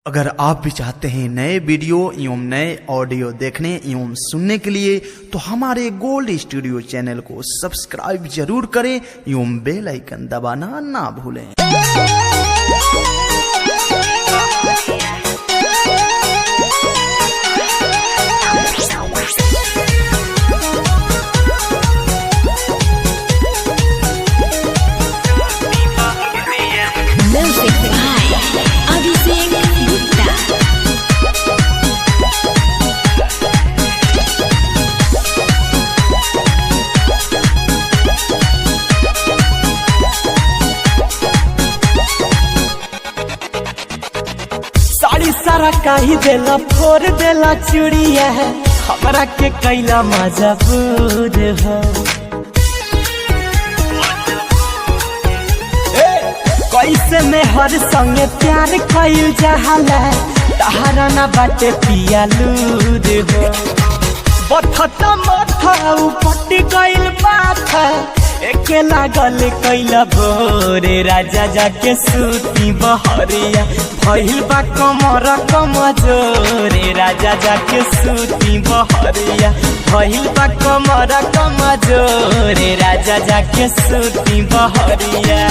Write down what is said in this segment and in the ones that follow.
अगर आप भी चाहते हैं नए वीडियो एवं नए ऑडियो देखने एवं सुनने के लिए तो हमारे गोल्ड स्टूडियो चैनल को सब्सक्राइब जरूर करें एवं बेल आइकन दबाना ना भूलें। सारा काही देला फोर देला चूड़िया है हमरा के कैला मजबूर हो। कैसे में हर संगे प्यार कइल जहाला तहारा ना बाटे पिया लूर हो। बथता माथा उपट गइल बाथा एके लागल कैला भोरे राजा जाके सूती बहरिया भइल बा कमर कमजोरे राजा जाके सूती बहरिया भइल बा कमर कमजोरे राजा जाके सूती बहरिया।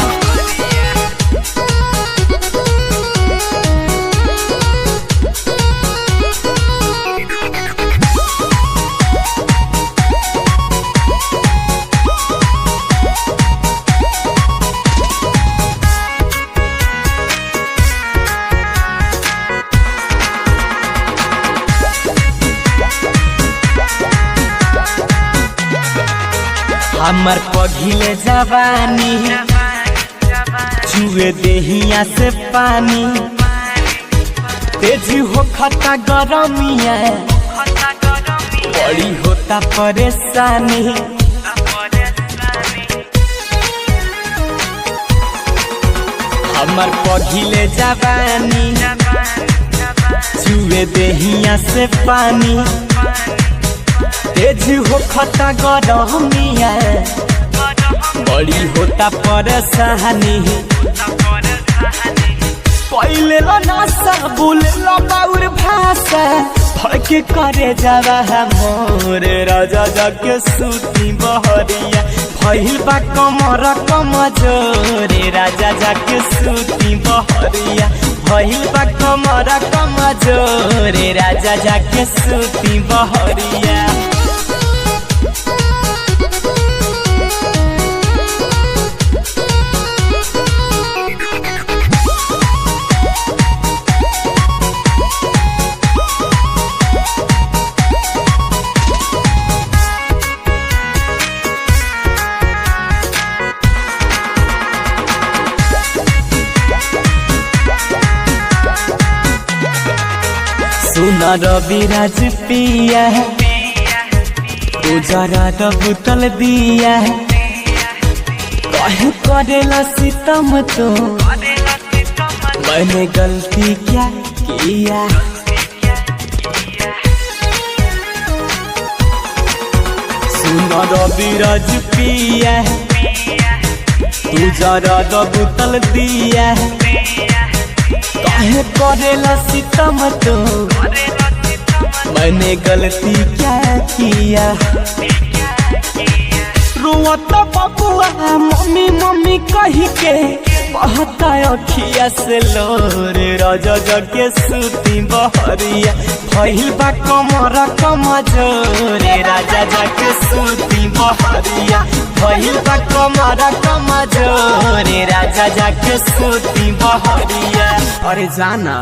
हमर पघिले जवानी चुए देहिया से पानी तेजी हो खता गरमिया बड़ी होता परेशानी। हमर पघिले जवानी चुए देहिया से पानी तेजी हो खता गरमिया बड़ी होता परेशानी। पहले नासा बोले बाउर भाषा भड़के करे जावा मोर राजा जाके सूती बहरिया भइल बा कमर कमजोरे राजा जाके सूती बहरिया भइल बा कमर कमजोरे राजा जाके सूती बहरिया। सुना रविराज पिया है तू जरा तो बुतल दिया है कहीं करेला सितम तो मैंने गलती क्या किया। सुना रविराज पिया है तू जरा तो बुतल दिया है काहे करेला सितम तो मैंने गलती क्या किया। रोता बबुआ मम्मी मम्मी कही के बहता अखिया से लोरे राजा जाके सूती बहरिया भइल बा कमर कमजोरे राजा जाके सूती बहरिया भइल बा कमर कमजोरे राजा जाके सूती बहरिया। अरे जाना